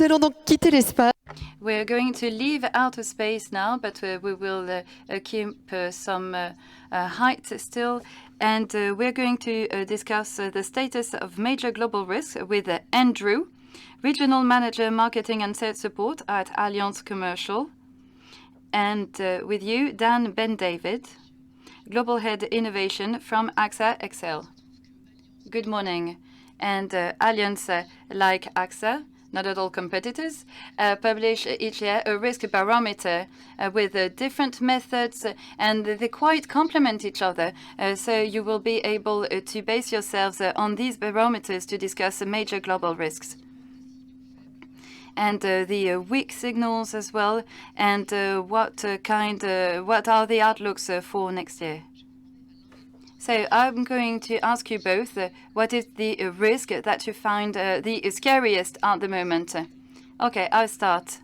Nous allons donc quitter l'espace. We're going to leave outer space now, but we will keep some height still. And we're going to discuss the status of major global risks with Andrew, Regional Manager Marketing and Sales Support at ALLIANZ Commercial. And with you, Dan BENDAVID, Global Head Innovation from AXA XL. Good morning. And Allianz, like AXA, not at all competitors, publish each year a risk barometer with different methods, and they quite complement each other. So you will be able to base yourselves on these barometers to discuss major global risks. And the weak signals as well, and what are the outlooks for next year? So I'm going to ask you both, what is the risk that you find the scariest at the moment? Okay, I'll start.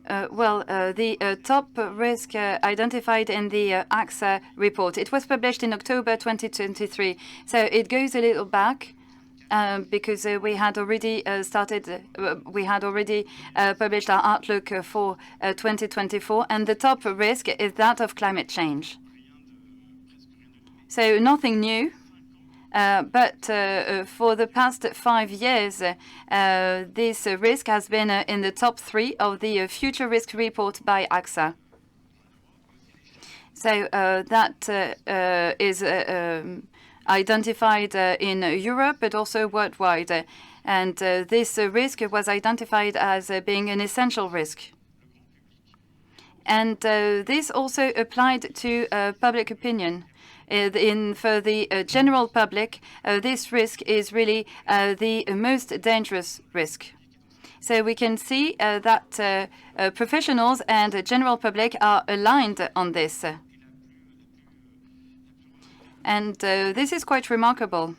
The top risk identified in the AXA report, it was published in October 2023. So it goes a little back because we had already published our outlook for 2024, and the top risk is that of climate change. So nothing new, but for the past 5 years, this risk has been in the top 3 of the future risk report by AXA. So that is identified in Europe, but also worldwide. And this risk was identified as being an essential risk. And this also applied to public opinion. For the general public, this risk is really the most dangerous risk. So we can see that professionals and general public are aligned on this. And this is quite remarkable.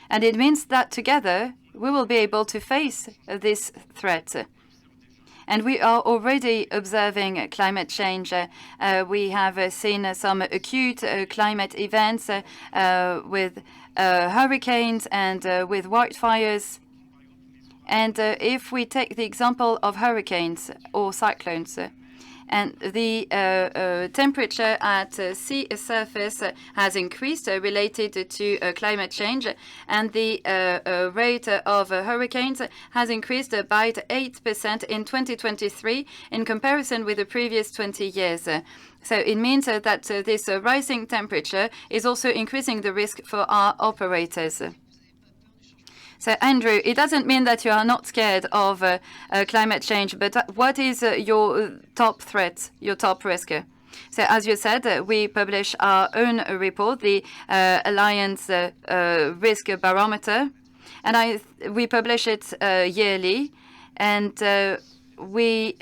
And it means that together we will be able to face this threat. And we are already observing climate change. We have seen some acute climate events with hurricanes and with wildfires. And if we take the example of hurricanes or cyclones, and the temperature at sea surface has increased related to climate change, and the rate of hurricanes has increased by 8% in 2023 in comparison with the previous 20 years. So it means that this rising temperature is also increasing the risk for our operators. So, Andrew, it doesn't mean that you are not scared of climate change, but what is your top threat, your top risk? So, as you said, we publish our own report, the Allianz Risk Barometer, and we publish it yearly, and we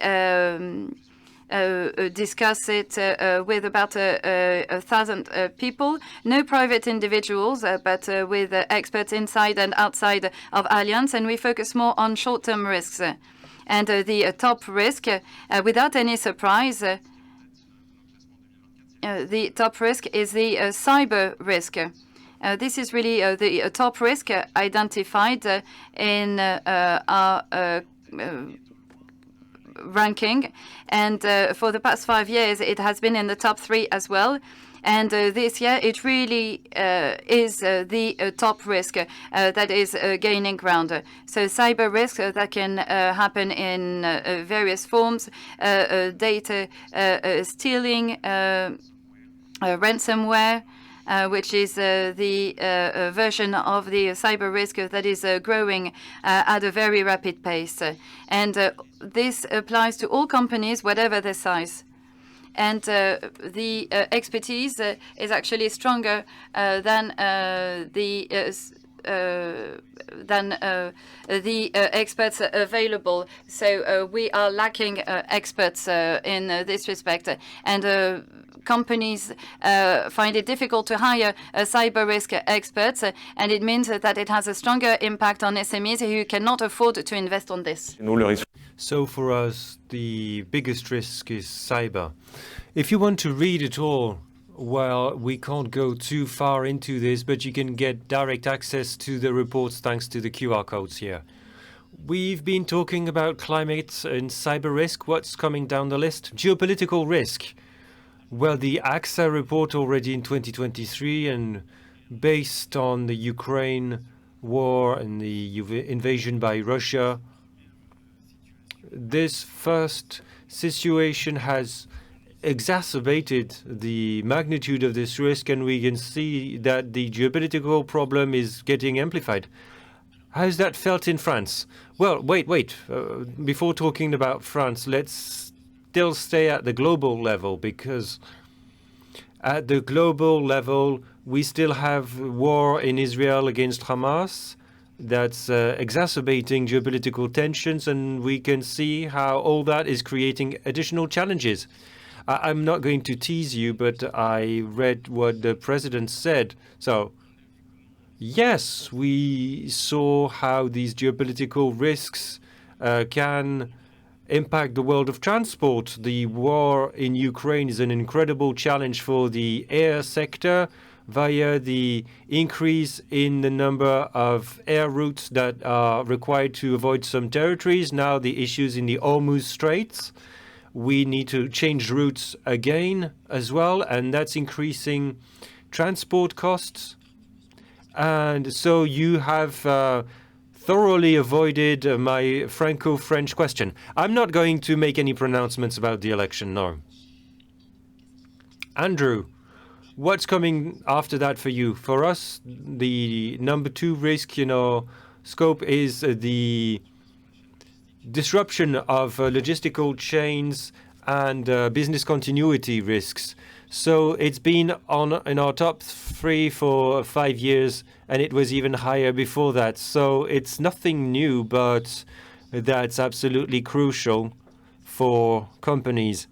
discuss it with about 1,000 people, no private individuals, but with experts inside and outside of Allianz, and we focus more on short-term risks. And the top risk, without any surprise, the top risk is the cyber risk. This is really the top risk identified in our ranking, and for the past 5 years it has been in the top 3 as well, and this year it really is the top risk that is gaining ground. So cyber risk that can happen in various forms, data stealing, ransomware, which is the version of the cyber risk that is growing at a very rapid pace. And this applies to all companies, whatever their size. And the expertise is actually stronger than the experts available. So we are lacking experts in this respect. And companies find it difficult to hire cyber risk experts, and it means that it has a stronger impact on SMEs who cannot afford to invest on this. So for us, the biggest risk is cyber. If you want to read it all, well, we can't go too far into this, but you can get direct access to the reports thanks to the QR codes here. We've been talking about climate and cyber risk. What's coming down the list? Geopolitical risk. Well, the AXA report already in 2023, and based on the Ukraine war and the invasion by Russia, this first situation has exacerbated the magnitude of this risk, and we can see that the geopolitical problem is getting amplified. How's that felt in France? Well, wait. Before talking about France, let's still stay at the global level, because at the global level, we still have war in Israel against Hamas. That's exacerbating geopolitical tensions, and we can see how all that is creating additional challenges. I'm not going to tease you, but I read what the president said. So, yes, we saw how these geopolitical risks can impact the world of transport. The war in Ukraine is an incredible challenge for the air sector via the increase in the number of air routes that are required to avoid some territories. Now the issues in the Hormuz Straits. We need to change routes again as well, and that's increasing transport costs. And so you have thoroughly avoided my Franco-French question. I'm not going to make any pronouncements about the election, no. Andrew, what's coming after that for you? For us, the number 2 risk in our scope is the disruption of logistical chains and business continuity risks. So it's been in our top 3 for 5 years, and it was even higher before that. So it's nothing new, but that's absolutely crucial for companies.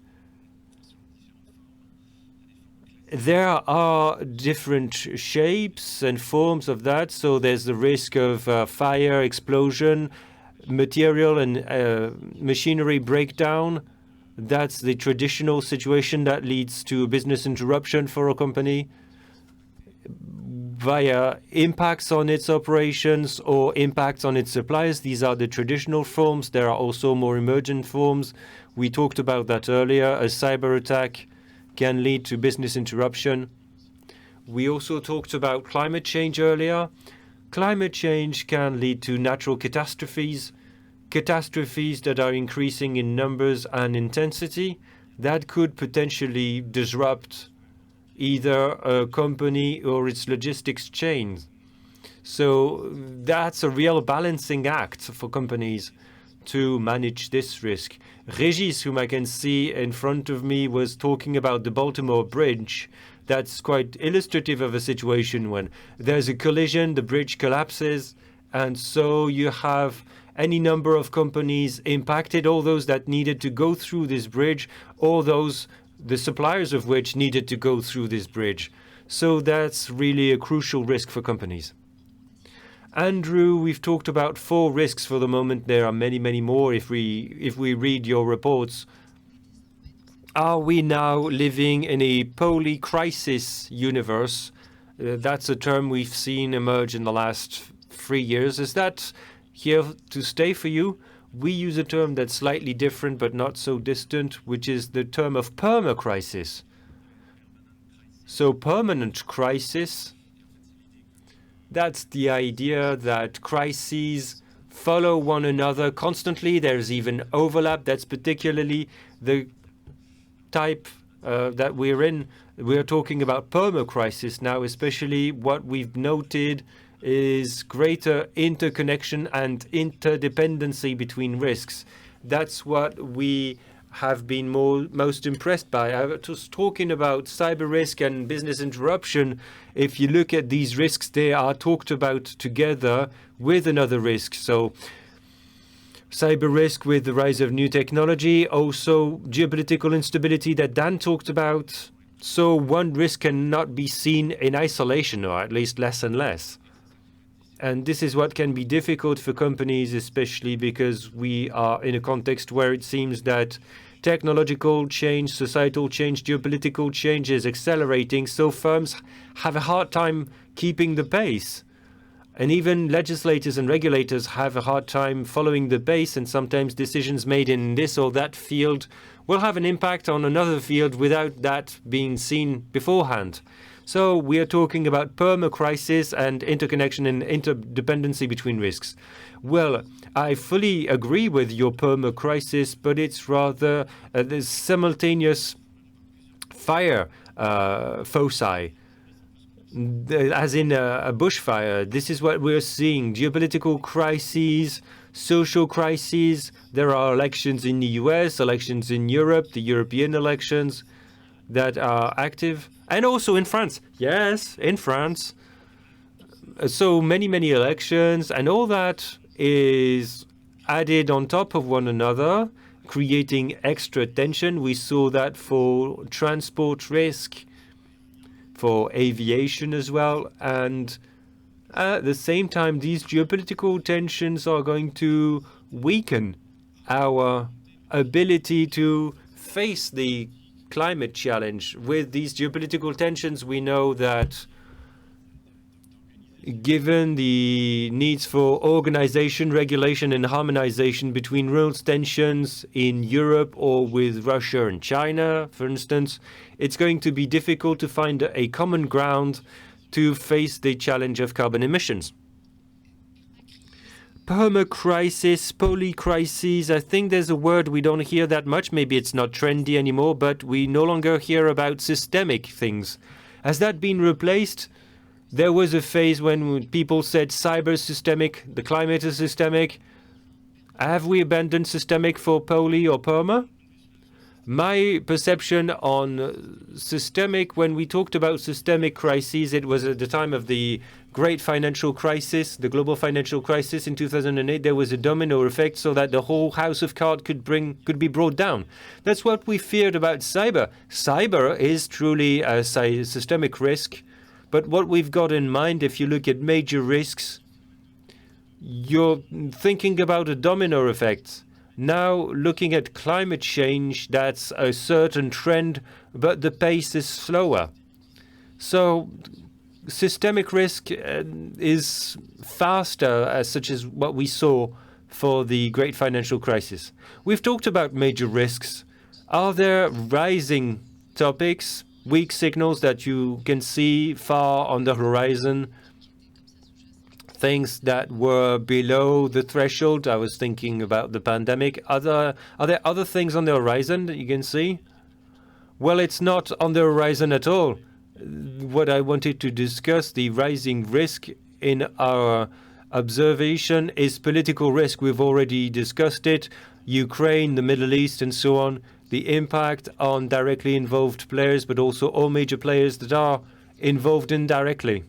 There are different shapes and forms of that. So there's the risk of fire, explosion, material and machinery breakdown. That's the traditional situation that leads to business interruption for a company via impacts on its operations or impacts on its suppliers. These are the traditional forms. There are also more emergent forms. We talked about that earlier. A cyber attack can lead to business interruption. We also talked about climate change earlier. Climate change can lead to natural catastrophes that are increasing in numbers and intensity, that could potentially disrupt either a company or its logistics chains. So that's a real balancing act for companies to manage this risk. Régis, whom I can see in front of me, was talking about the Baltimore Bridge. That's quite illustrative of a situation when there's a collision, the bridge collapses, and so you have any number of companies impacted, all those that needed to go through this bridge, or those, the suppliers of which needed to go through this bridge. So that's really a crucial risk for companies. Andrew, we've talked about 4 risks for the moment. There are many, many more if we read your reports. Are we now living in a poly-crisis universe? That's a term we've seen emerge in the last 3 years. Is that here to stay for you? We use a term that's slightly different but not so distant, which is the term of perma-crisis. So permanent crisis, that's the idea that crises follow one another constantly. There's even overlap. That's particularly the type that we're in. We're talking about perma-crisis now, especially what we've noted is greater interconnection and interdependency between risks. That's what we have been most impressed by. I was talking about cyber risk and business interruption. If you look at these risks, they are talked about together with another risk. So cyber risk with the rise of new technology, also geopolitical instability that Dan talked about. So one risk cannot be seen in isolation, or at least less and less. And this is what can be difficult for companies, especially because we are in a context where it seems that technological change, societal change, geopolitical change is accelerating, so firms have a hard time keeping the pace. And even legislators and regulators have a hard time following the pace, and sometimes decisions made in this or that field will have an impact on another field without that being seen beforehand. So we are talking about perma-crisis and interconnection and interdependency between risks. Well, I fully agree with your perma-crisis, but it's rather the simultaneous fire foci, as in a bushfire. This is what we're seeing: geopolitical crises, social crises. There are elections in the US, elections in Europe, the European elections that are active, and also in France. Yes, in France. So many elections, and all that is added on top of one another, creating extra tension. We saw that for transport risk, for aviation as well, and at the same time, these geopolitical tensions are going to weaken our ability to face the climate challenge. With these geopolitical tensions, we know that given the needs for organization, regulation, and harmonization between rules, tensions in Europe or with Russia and China, for instance, it's going to be difficult to find a common ground to face the challenge of carbon emissions. Perma-crisis, poly-crises, I think there's a word we don't hear that much. Maybe it's not trendy anymore, but we no longer hear about systemic things. Has that been replaced? There was a phase when people said cyber systemic, the climate is systemic. Have we abandoned systemic for poly or perma? My perception on systemic, when we talked about systemic crises, it was at the time of the great financial crisis, the global financial crisis in 2008. There was a domino effect so that the whole house of cards could be brought down. That's what we feared about cyber. Cyber is truly a systemic risk. But what we've got in mind, if you look at major risks, you're thinking about a domino effect. Now, looking at climate change, that's a certain trend, but the pace is slower. So systemic risk is faster, such as what we saw for the great financial crisis. We've talked about major risks. Are there rising topics, weak signals that you can see far on the horizon, things that were below the threshold? I was thinking about the pandemic. Are there other things on the horizon that you can see? Well, it's not on the horizon at all. What I wanted to discuss, the rising risk in our observation, is political risk. We've already discussed it. Ukraine, the Middle East, and so on. The impact on directly involved players, but also all major players that are involved indirectly.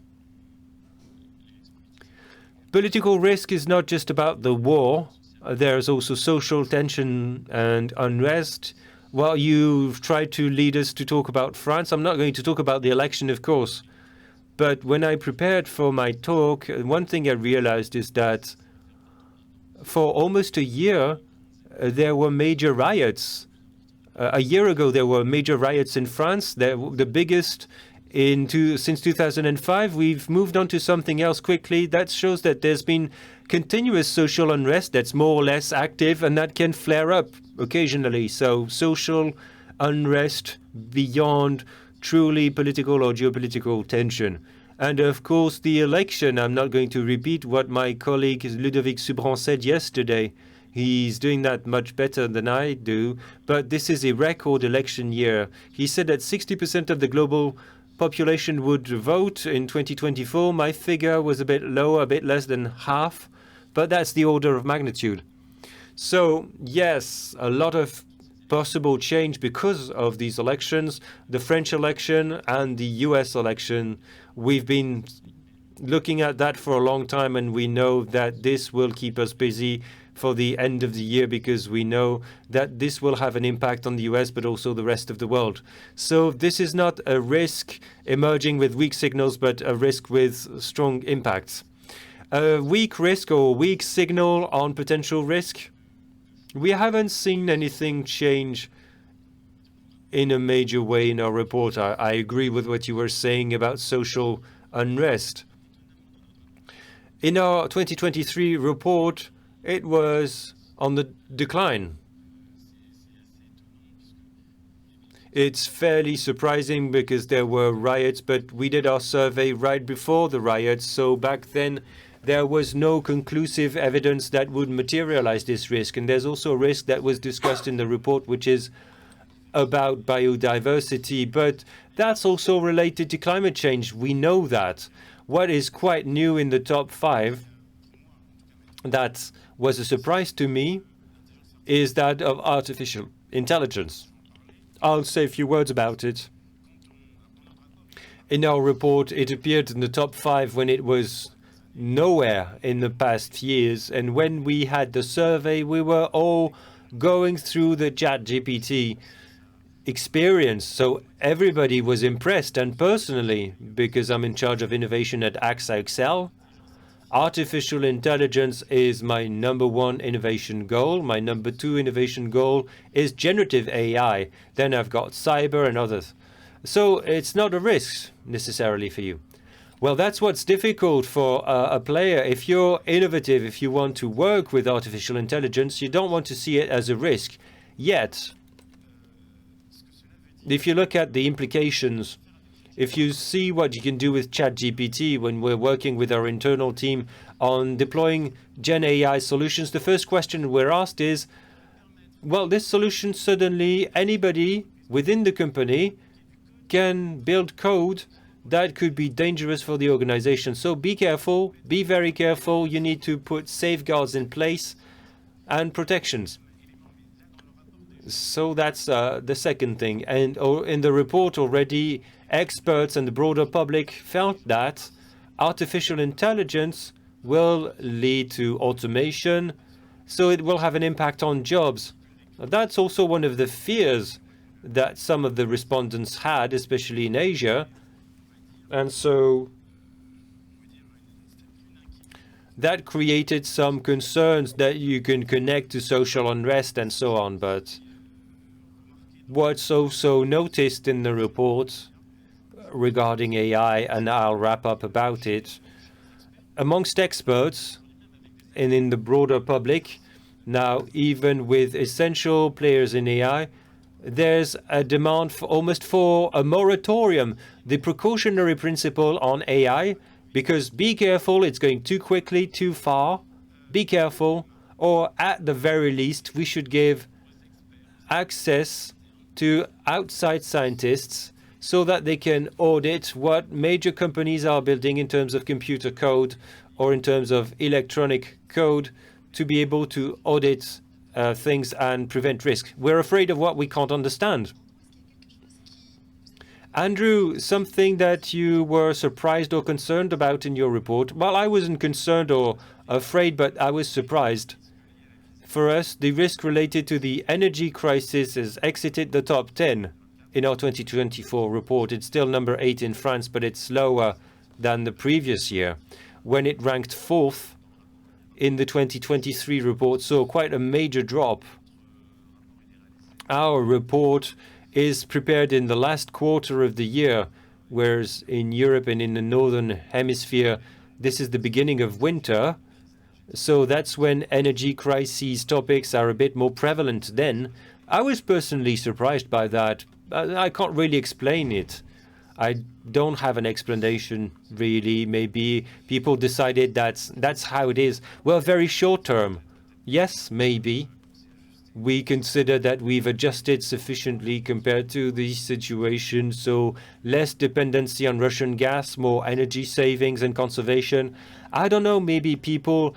Political risk is not just about the war. There's also social tension and unrest. Well, you've tried to lead us to talk about France. I'm not going to talk about the election, of course. But when I prepared for my talk, one thing I realized is that for almost a year, there were major riots. A year ago, there were major riots in France, the biggest since 2005. We've moved on to something else quickly. That shows that there's been continuous social unrest that's more or less active, and that can flare up occasionally. So social unrest beyond truly political or geopolitical tension. And of course, the election, I'm not going to repeat what my colleague Ludovic Subran said yesterday. He's doing that much better than I do, but this is a record election year. He said that 60% of the global population would vote in 2024. My figure was a bit lower, a bit less than half, but that's the order of magnitude. So yes, a lot of possible change because of these elections, the French election and the US election. We've been looking at that for a long time, and we know that this will keep us busy for the end of the year, because we know that this will have an impact on the US, but also the rest of the world. So this is not a risk emerging with weak signals, but a risk with strong impacts. A weak risk or weak signal on potential risk. We haven't seen anything change in a major way in our report. I agree with what you were saying about social unrest. In our 2023 report, it was on the decline. It's fairly surprising because there were riots, but we did our survey right before the riots, so back then there was no conclusive evidence that would materialize this risk. And there's also a risk that was discussed in the report, which is about biodiversity, but that's also related to climate change. We know that. What is quite new in the top 5, that was a surprise to me, is that of artificial intelligence. I'll say a few words about it. In our report, it appeared in the top 5 when it was nowhere in the past years. And when we had the survey, we were all going through the ChatGPT experience. So everybody was impressed. And personally, because I'm in charge of innovation at AXA XL, artificial intelligence is my #1 innovation goal. My #2 innovation goal is generative AI. Then I've got cyber and others. So it's not a risk necessarily for you. Well, that's what's difficult for a player. If you're innovative, if you want to work with artificial intelligence, you don't want to see it as a risk. Yet, if you look at the implications, if you see what you can do with ChatGPT when we're working with our internal team on deploying Gen AI solutions, the first question we're asked is, well, this solution suddenly anybody within the company can build code that could be dangerous for the organization. So be careful, be very careful. You need to put safeguards in place and protections. So that's the second thing. And in the report already, experts and the broader public felt that artificial intelligence will lead to automation, so it will have an impact on jobs. That's also one of the fears that some of the respondents had, especially in Asia. And so that created some concerns that you can connect to social unrest and so on. But what's also noticed in the report regarding AI, and I'll wrap up about it, amongst experts and in the broader public, now even with essential players in AI, there's a demand for almost for a moratorium, the precautionary principle on AI, because be careful, it's going too quickly, too far, be careful, or at the very least, we should give access to outside scientists so that they can audit what major companies are building in terms of computer code or in terms of electronic code to be able to audit things and prevent risk. We're afraid of what we can't understand. Andrew, something that you were surprised or concerned about in your report? Well, I wasn't concerned or afraid, but I was surprised. For us, the risk related to the energy crisis has exited the top 10 in our 2024 report. It's still number 8 in France, but it's lower than the previous year, when it ranked 4th in the 2023 report, so quite a major drop. Our report is prepared in the last quarter of the year, whereas in Europe and in the Northern Hemisphere, this is the beginning of winter. So that's when energy crises topics are a bit more prevalent then. I was personally surprised by that. I can't really explain it. I don't have an explanation, really. Maybe people decided that's how it is. Well, very short term. Yes, maybe. We consider that we've adjusted sufficiently compared to the situation, so less dependency on Russian gas, more energy savings and conservation. I don't know, maybe people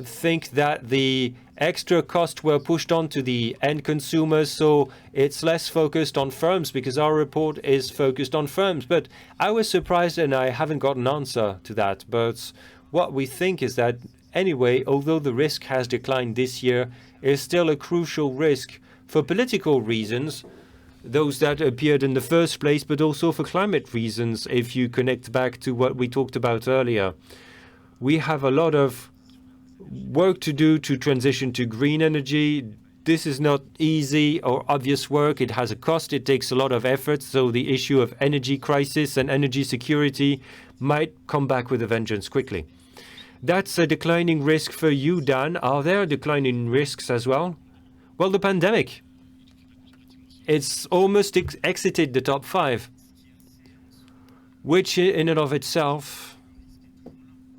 think that the extra costs were pushed on to the end consumers, so it's less focused on firms, because our report is focused on firms. But I was surprised, and I haven't got an answer to that. But what we think is that anyway, although the risk has declined this year, is still a crucial risk for political reasons, those that appeared in the first place, but also for climate reasons, if you connect back to what we talked about earlier. We have a lot of work to do to transition to green energy. This is not easy or obvious work. It has a cost. It takes a lot of effort. So the issue of energy crisis and energy security might come back with a vengeance quickly. That's a declining risk for you, Dan. Are there declining risks as well? Well, the pandemic. It's almost exited the top 5, which in and of itself,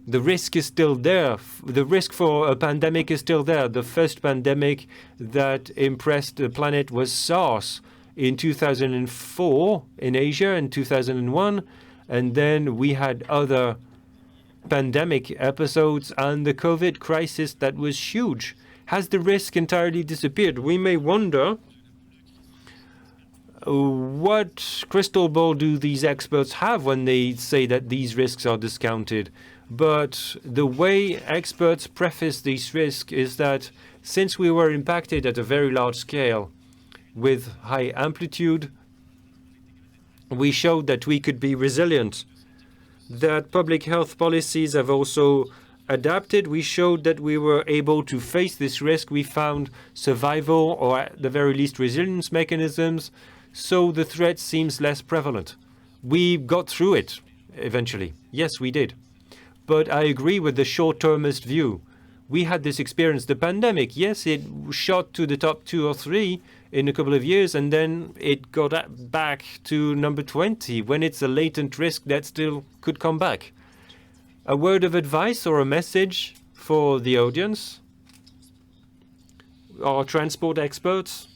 the risk is still there. The risk for a pandemic is still there. The first pandemic that impressed the planet was SARS in 2004 in Asia and 2001. And then we had other pandemic episodes and the COVID crisis that was huge. Has the risk entirely disappeared? We may wonder, what crystal ball do these experts have when they say that these risks are discounted? But the way experts preface these risks is that since we were impacted at a very large scale with high amplitude, we showed that we could be resilient, that public health policies have also adapted. We showed that we were able to face this risk. We found survival, or at the very least resilience mechanisms, so the threat seems less prevalent. We got through it eventually. Yes, we did. But I agree with the short-termist view. We had this experience, the pandemic. Yes, it shot to the top 2 or 3 in a couple of years, and then it got back to number 20 when it's a latent risk that still could come back. A word of advice or a message for the audience? Our transport experts?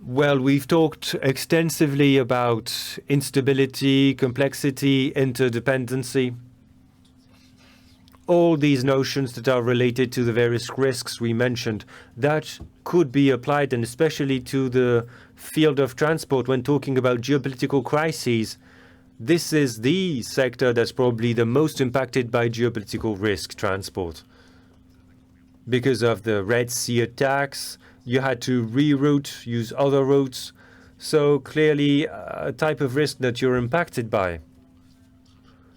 Well, we've talked extensively about instability, complexity, interdependency. All these notions that are related to the various risks we mentioned, that could be applied, and especially to the field of transport when talking about geopolitical crises. This is the sector that's probably the most impacted by geopolitical risk, transport. Because of the Red Sea attacks, you had to reroute, use other routes. So clearly a type of risk that you're impacted by.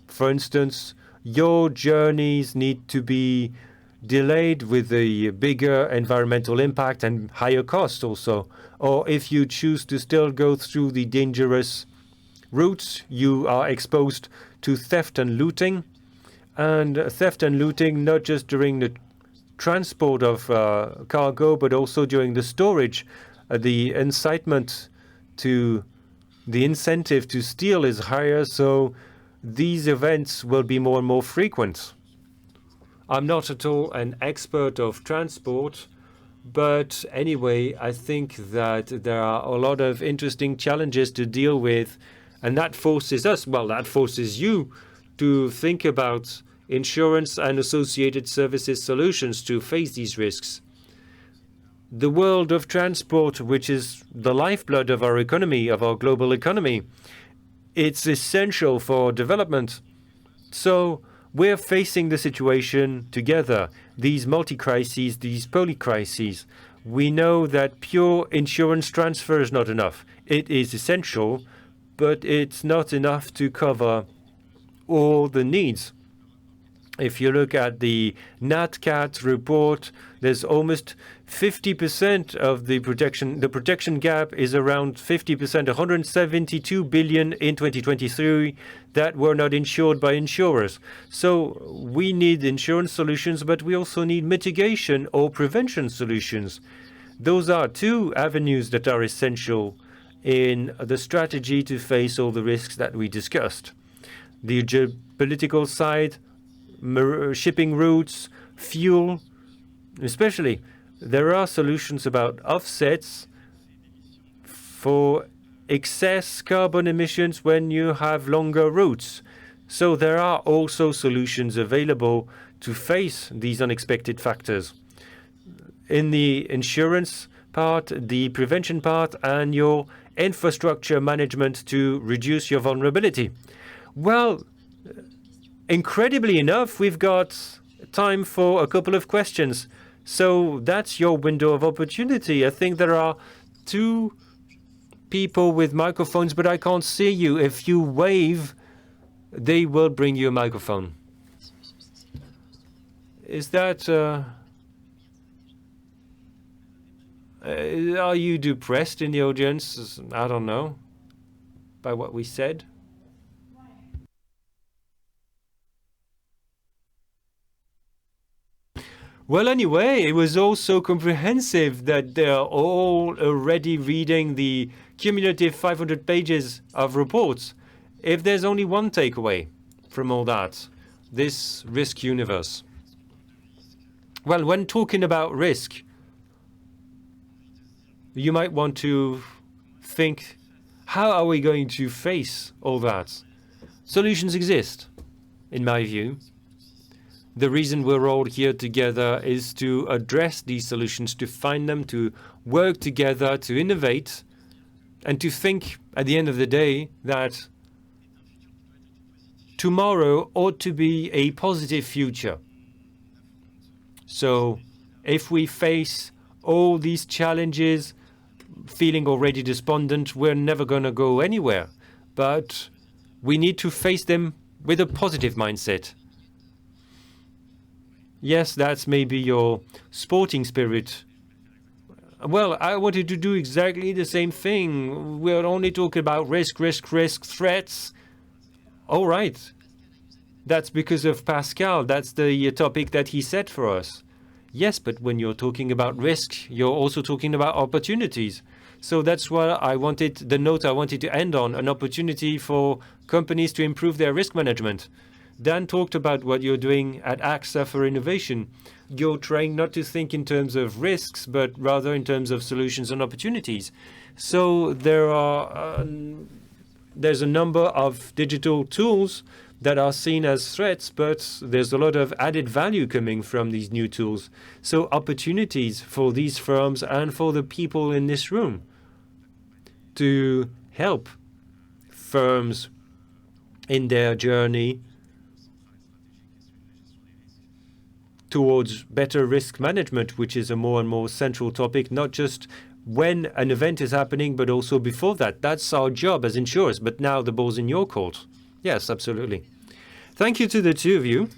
For instance, your journeys need to be delayed with a bigger environmental impact and higher cost also. Or if you choose to still go through the dangerous routes, you are exposed to theft and looting. And theft and looting not just during the transport of cargo, but also during the storage. The incitement to the incentive to steal is higher, so these events will be more and more frequent. I'm not at all an expert of transport, but anyway, I think that there are a lot of interesting challenges to deal with, and that forces us, well, that forces you to think about insurance and associated services solutions to face these risks. The world of transport, which is the lifeblood of our economy, of our global economy, it's essential for development. So we're facing the situation together, these multi-crises, these poly-crises. We know that pure insurance transfer is not enough. It is essential, but it's not enough to cover all the needs. If you look at the NatCat report, there's almost 50% of the protection gap is around 50%, 172 billion in 2023 that were not insured by insurers. So we need insurance solutions, but we also need mitigation or prevention solutions. Those are 2 avenues that are essential in the strategy to face all the risks that we discussed. The geopolitical side, shipping routes, fuel, especially. There are solutions about offsets for excess carbon emissions when you have longer routes. So there are also solutions available to face these unexpected factors. In the insurance part, the prevention part, and your infrastructure management to reduce your vulnerability. Well, incredibly enough, we've got time for a couple of questions. So that's your window of opportunity. I think there are 2 people with microphones, but I can't see you. If you wave, they will bring you a microphone. Is that... are you depressed in the audience? I don't know. By what we said? Well, anyway, it was all so comprehensive that they're all already reading the cumulative 500 pages of reports. If there's only one takeaway from all that, this risk universe. Well, when talking about risk, you might want to think, how are we going to face all that? Solutions exist, in my view. The reason we're all here together is to address these solutions, to find them, to work together, to innovate, and to think at the end of the day that tomorrow ought to be a positive future. So if we face all these challenges, feeling already despondent, we're never going to go anywhere. But we need to face them with a positive mindset. Yes, that's maybe your sporting spirit. Well, I wanted to do exactly the same thing. We're only talking about risk, threats. All right. That's because of Pascal. That's the topic that he set for us. Yes, but when you're talking about risk, you're also talking about opportunities. So that's what I wanted, the note I wanted to end on, an opportunity for companies to improve their risk management. Dan talked about what you're doing at AXA for innovation. You're trying not to think in terms of risks, but rather in terms of solutions and opportunities. So there's a number of digital tools that are seen as threats, but there's a lot of added value coming from these new tools. So opportunities for these firms and for the people in this room to help firms in their journey towards better risk management, which is a more and more central topic, not just when an event is happening, but also before that. That's our job as insurers, but now the ball's in your court. Yes, absolutely. Thank you to the two of you.